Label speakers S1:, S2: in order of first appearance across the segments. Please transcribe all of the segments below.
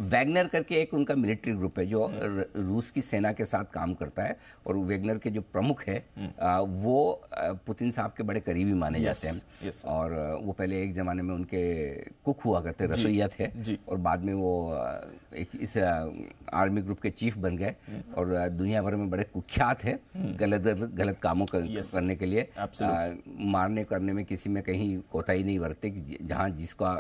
S1: Wagner करके एक उनका मिलिट्री ग्रुप है जो रूस की सेना के साथ काम करता है, और वैगनर के जो प्रमुख है वो पुतिन साहब के बड़े करीबी माने जाते हैं। और वो पहले एक जमाने में उनके कुक हुआ करते, रसोइया थे, और बाद में वो एक इस आर्मी ग्रुप के चीफ बन गए और दुनिया भर में बड़े कुख्यात है गलत कामों करने के लिए। मारने करने में किसी में कहीं कोताही नहीं बरतते, कि जहाँ जिसका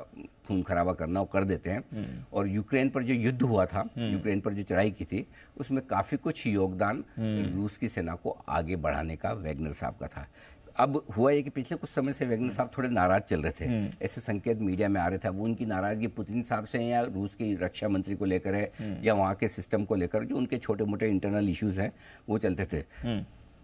S1: खून खराबा करना वो कर देते हैं। और यूक्रेन पर जो युद्ध हुआ था, यूक्रेन पर जो चढ़ाई की थी, उसमें काफी कुछ योगदान रूस की सेना को आगे बढ़ाने का वैगनर साहब का था। अब हुआ ये कि पिछले कुछ समय से वैगनर साहब थोड़े नाराज चल रहे थे, ऐसे संकेत मीडिया में आ रहे थे। वो उनकी नाराजगी पुतिन साहब से या रूस की रक्षा मंत्री को लेकर है या वहाँ के सिस्टम को लेकर, जो उनके छोटे मोटे इंटरनल इश्यूज हैं वो चलते थे।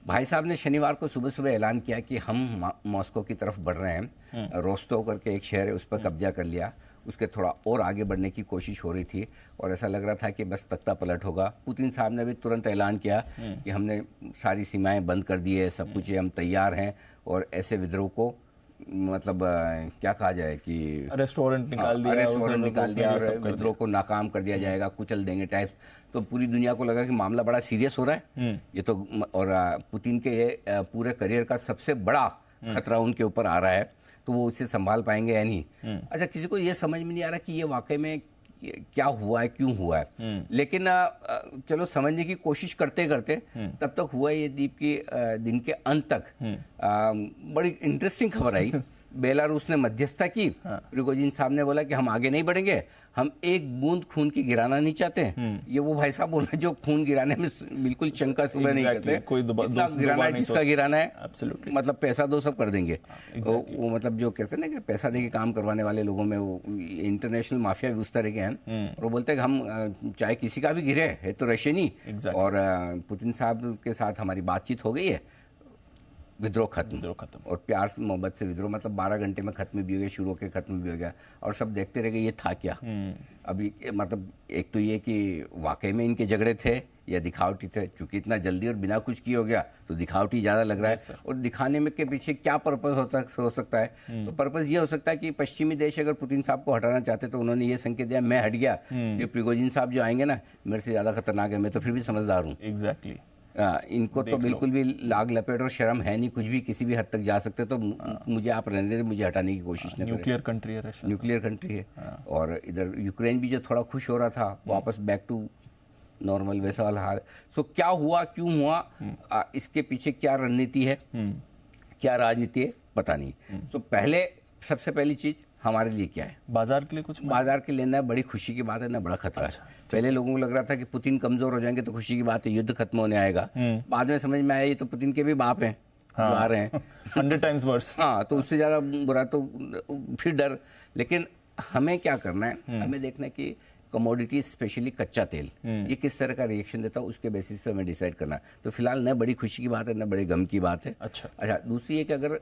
S1: भाई साहब ने शनिवार को सुबह सुबह ऐलान किया कि हम मॉस्को की तरफ बढ़ रहे हैं, रोस्टोव करके एक शहर है उस पर कब्जा कर लिया, उसके थोड़ा और आगे बढ़ने की कोशिश हो रही थी और ऐसा लग रहा था कि बस तख्ता पलट होगा। पुतिन साहब ने भी तुरंत ऐलान किया कि हमने सारी सीमाएं बंद कर दी है, सब कुछ हम तैयार हैं, और ऐसे विद्रोह को मतलब क्या कहा जाए कि
S2: रेस्टोरेंट निकाल दिया
S1: और विद्रोह को नाकाम कर दिया जाएगा, कुचल देंगे टाइप। तो पूरी दुनिया को लगा कि मामला बड़ा सीरियस हो रहा है ये तो, और पुतिन के ये पूरे करियर का सबसे बड़ा खतरा उनके ऊपर आ रहा है, तो वो उसे संभाल पाएंगे या नहीं। अच्छा, किसी को ये समझ में नहीं आ रहा कि ये वाकई में क्या हुआ है, क्यों हुआ है। लेकिन चलो समझने की कोशिश करते करते तब तक हुआ ये दीप की दिन के अंत तक बड़ी इंटरेस्टिंग खबर आई। बेलारूस ने मध्यस्थता की, प्रिगोजिन साहब ने बोला कि हम आगे नहीं बढ़ेंगे, हम एक बूंद खून की गिराना नहीं चाहते। ये वो भाई साहब बोल रहे हैं जो खून गिराने में बिल्कुल शंका सुबह नहीं करते, जितना गिराना है जिसका गिराना है, मतलब पैसा दो सब कर देंगे। वो मतलब जो कहते हैं ना कि पैसा दे के काम करवाने वाले लोगों में वो इंटरनेशनल माफिया भी उस तरह के हैं, और वो बोलते हैं कि हम चाहे किसी का भी गिरे है तो रशियन ही। और पुतिन साहब के साथ हमारी बातचीत हो गई है, विद्रोह खत्म। और प्यार से मोहब्बत से विद्रोह, मतलब 12 घंटे में खत्म भी हो गया, शुरू होकर खत्म भी हो गया, और सब देखते रह गए ये था क्या। अभी मतलब एक तो ये कि वाकई में इनके झगड़े थे या दिखावटी थे, चूंकि इतना जल्दी और बिना कुछ किए हो गया तो दिखावटी ज्यादा लग रहा है। और दिखाने में के पीछे क्या पर्पस हो सकता है, तो पर्पस ये हो सकता है कि पश्चिमी देश अगर पुतिन साहब को हटाना चाहते तो उन्होंने ये संकेत दिया मैं हट गया, ये प्रिगोजिन साहब जो आएंगे ना मेरे से ज्यादा खतरनाक है, मैं तो फिर भी समझदार हूँ।
S2: एग्जैक्टली
S1: इनको तो बिल्कुल भी लाग लपेट और शर्म है नहीं, कुछ भी किसी भी हद तक जा सकते, तो मुझे आप रहने दें, मुझे हटाने की कोशिश नहीं करें। न्यूक्लियर कंट्री है। और इधर यूक्रेन भी जो थोड़ा खुश हो रहा था, वापस बैक टू नॉर्मल वैसा वाला हाल। सो क्या हुआ, क्यों हुआ, इसके पीछे क्या रणनीति है, क्या राजनीति है, पता नहीं। सो पहले सबसे पहली चीज हमारे लिए क्या है,
S2: बाजार के लिए कुछ,
S1: बाजार के लिए ना बड़ी खुशी की बात है ना बड़ा खतरा है। पहले लोगों को लग रहा था कि पुतिन कमजोर हो जाएंगे तो खुशी की बात है, युद्ध खत्म होने आएगा। बाद में समझ में आया ये तो पुतिन के भी बाप हैं जो आ रहे हैं
S2: 100 times वर्स।
S1: हाँ, तो उससे ज्यादा बुरा तो फिर डर। लेकिन हमें क्या करना है, हमें देखना है कि कमोडिटी स्पेशली कच्चा तेल ये किस तरह का रिएक्शन देता है, उसके बेसिस पे हमें डिसाइड करना है। तो फिलहाल न बड़ी खुशी की बात है न बड़े गम की बात है। अच्छा, दूसरी है कि अगर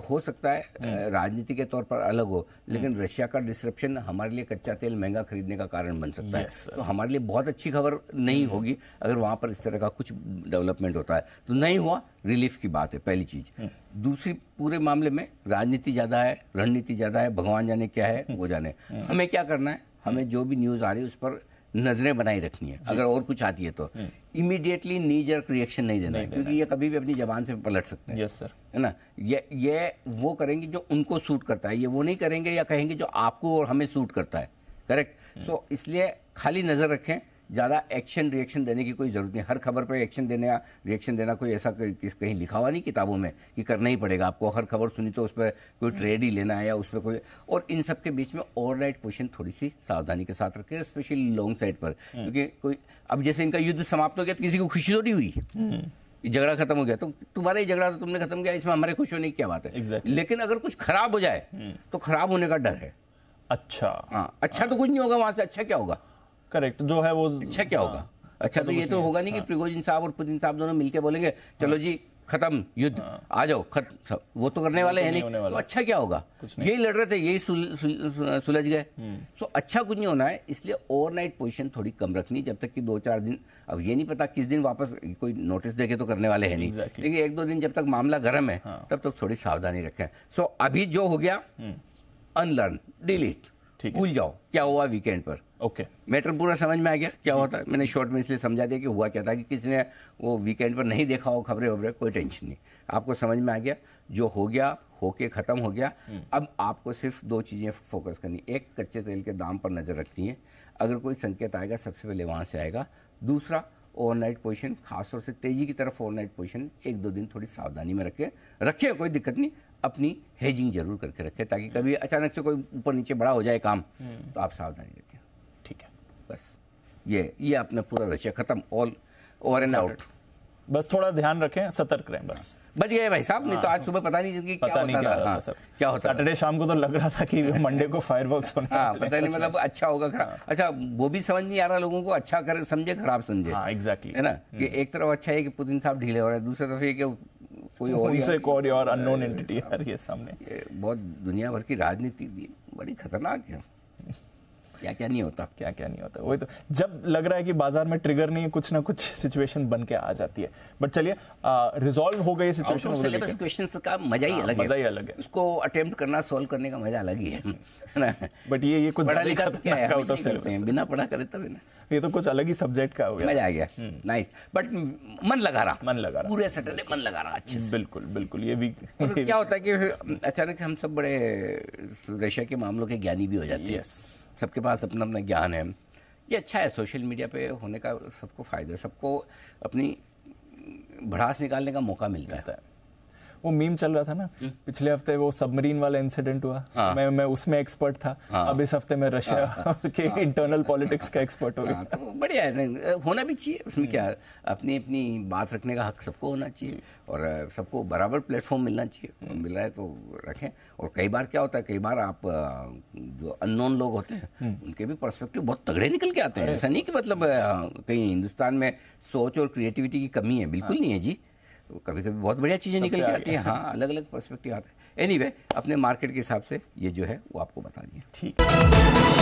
S1: हो सकता है राजनीति के तौर पर अलग हो, लेकिन रशिया का डिसरप्शन हमारे लिए कच्चा तेल महंगा खरीदने का कारण बन सकता है। तो हमारे लिए बहुत अच्छी खबर नहीं होगी अगर वहां पर इस तरह का कुछ डेवलपमेंट होता है। तो नहीं हुआ, रिलीफ की बात है पहली चीज। दूसरी, पूरे मामले में राजनीति ज्यादा है, रणनीति ज्यादा है, भगवान जाने क्या है वो जाने। हमें क्या करना है, हमें जो भी न्यूज आ रही है उस पर नजरें बनाई रखनी है। अगर और कुछ आती है तो इमीडिएटली नी जर्क रिएक्शन नहीं देना है, क्योंकि ये कभी भी अपनी जबान से पलट सकते हैं।
S2: यस सर,
S1: है ना। ये वो करेंगे जो उनको सूट करता है, ये वो नहीं करेंगे या कहेंगे जो आपको और हमें सूट करता है। करेक्ट। सो इसलिए खाली नजर रखें, ज़्यादा एक्शन रिएक्शन देने की कोई ज़रूरत नहीं। हर खबर पर एक्शन देने या रिएक्शन देना कोई ऐसा कहीं लिखा हुआ नहीं किताबों में कि करना ही पड़ेगा आपको। हर खबर सुनी तो उस पर कोई ट्रेड ही लेना है या उस पर कोई। और इन सब के बीच में ओवरनाइट पोजीशन थोड़ी सी सावधानी के साथ रखें, स्पेशली लॉन्ग साइड पर, क्योंकि कोई अब जैसे इनका युद्ध समाप्त हो गया तो किसी को खुशी तो नहीं हुई, झगड़ा खत्म हो गया तो तुम्हारा ही झगड़ा तो तुमने खत्म किया, इसमें हमारे खुश होने की क्या बात है। लेकिन अगर कुछ खराब हो जाए तो खराब होने का डर है।
S2: अच्छा,
S1: हाँ, अच्छा तो कुछ नहीं होगा वहां से, अच्छा क्या होगा,
S2: करेक्ट जो है वो
S1: अच्छा क्या होगा। अच्छा तो ये तो होगा नहीं कि प्रिगोजिन साहब और पुतिन साहब दोनों मिलके बोलेंगे चलो जी खत्म युद्ध, आ जाओ खत्म, वो तो करने वाले हैं नहीं। तो अच्छा क्या होगा, यही लड़ रहे थे यही सुलझ गए। तो अच्छा कुछ नहीं होना है, इसलिए ओवरनाइट पोजीशन थोड़ी कम रखनी जब तक कि 2-4 दिन। अब ये नहीं पता किस दिन वापस कोई नोटिस देके तो करने वाले हैं नहीं, लेकिन 1-2 दिन जब तक मामला गर्म है तब तक थोड़ी सावधानी रखें। सो अभी जो हो गया अनलर्न, डिलीट,
S2: ठीक है।
S1: भूल जाओ क्या हुआ वीकेंड पर।
S2: ओके,
S1: मैटर पूरा समझ में आ गया क्या होता है। मैंने शॉर्ट में इसलिए समझा दिया कि हुआ क्या था, कि किसी ने वो वीकेंड पर नहीं देखा हो खबरें वबरें, कोई टेंशन नहीं, आपको समझ में आ गया जो हो गया होके ख़त्म हो गया। अब आपको सिर्फ दो चीज़ें फोकस करनी, एक कच्चे तेल के दाम पर नज़र रखनी है, अगर कोई संकेत आएगा सबसे पहले वहाँ से आएगा। दूसरा, ओवरनाइट पोजीशन, खासतौर से तेजी की तरफ ओवरनाइट पोजीशन 1-2 दिन थोड़ी सावधानी में रखें, कोई दिक्कत नहीं, अपनी हेजिंग जरूर करके रखें, ताकि कभी अचानक से कोई ऊपर नीचे बड़ा हो जाए काम तो आप सावधानी रखें।
S2: ठीक है,
S1: बस ये अपना पूरा रशिया खत्म, ऑल ओवर एंड आउट।
S2: बस थोड़ा ध्यान रखें, सतर्क रहें बस।
S1: बच गए भाई साहब, नहीं तो आज सुबह पता नहीं कि
S2: पता नहीं क्या होता सर,
S1: क्या होता है।
S2: सैटरडे शाम को तो लग रहा था कि मंडे को फायरवर्क्स होने
S1: हाँ,
S2: वाले
S1: पता नहीं, मतलब अच्छा होगा खराब, अच्छा वो भी समझ नहीं आ रहा लोगों को, अच्छा करे समझे खराब समझे,
S2: हाँ एग्जैक्टली,
S1: है ना, कि एक तरफ अच्छा है कि पुतिन साहब ढीले हो रहे हैं, दूसरी तरफ ये कि कोई और
S2: उनसे एक और अननोन एंटिटी आ रही है सामने।
S1: ये बहुत दुनिया भर की राजनीति बड़ी खतरनाक है, क्या क्या नहीं होता।
S2: क्या क्या नहीं होता, वही तो, जब लग रहा है कि बाजार में ट्रिगर नहीं है, कुछ ना कुछ सिचुएशन बन के आ जाती है। बट चलिए, रिजॉल्व हो गई सिचुएशन,
S1: सिलेबस क्वेश्चंस का मजा ही अलग है,
S2: मजा ही अलग है,
S1: उसको अटेम्प्ट करना, सॉल्व करने का मजा अलग ही है ना।
S2: बट ये कुछ
S1: पढ़ा लिखा तो क्या है,
S2: आउट ऑफ
S1: हमेशा ही करते हैं, बिना पढ़ा करे तब ना,
S2: ये तो कुछ अलग ही सब्जेक्ट का हो गया,
S1: मजा आ गया, नाइस। बट मन लगा रहा, पूरे सैटरडे मन लगा रहा अच्छे से।
S2: बिल्कुल बिल्कुल, ये भी
S1: क्या होता है कि अचानक हम सब बड़े रशिया के मामलों के ज्ञानी भी हो जाते हैं, सबके पास अपना अपना ज्ञान है। ये अच्छा है, सोशल मीडिया पे होने का सबको फायदा है, सबको अपनी भड़ास निकालने का मौका मिलता है।
S2: वो मीम चल रहा था ना पिछले हफ्ते, वो सबमरीन वाला इंसिडेंट हुआ,
S1: हाँ।
S2: मैं उसमें एक्सपर्ट था, अब इस हफ्ते में रशिया के इंटरनल पॉलिटिक्स का एक्सपर्ट हो गया।
S1: तो बढ़िया है, होना भी चाहिए, उसमें क्या, अपनी अपनी बात रखने का हक सबको होना चाहिए, और सबको बराबर प्लेटफॉर्म मिलना चाहिए, मिल रहा है तो रखें। और कई बार क्या होता है, कई बार आप जो अननोन लोग होते हैं उनके भी पर्सपेक्टिव बहुत तगड़े निकल के आते हैं, ऐसा नहीं कि मतलब कहीं हिंदुस्तान में सोच और क्रिएटिविटी की कमी है, बिल्कुल नहीं है जी, कभी कभी बहुत बढ़िया चीज़ें निकल के आती हैं। हाँ, अलग अलग पर्सपेक्टिव आते हैं। एनीवे, अपने मार्केट के हिसाब से ये जो है वो आपको बता दिया।
S2: ठीक है।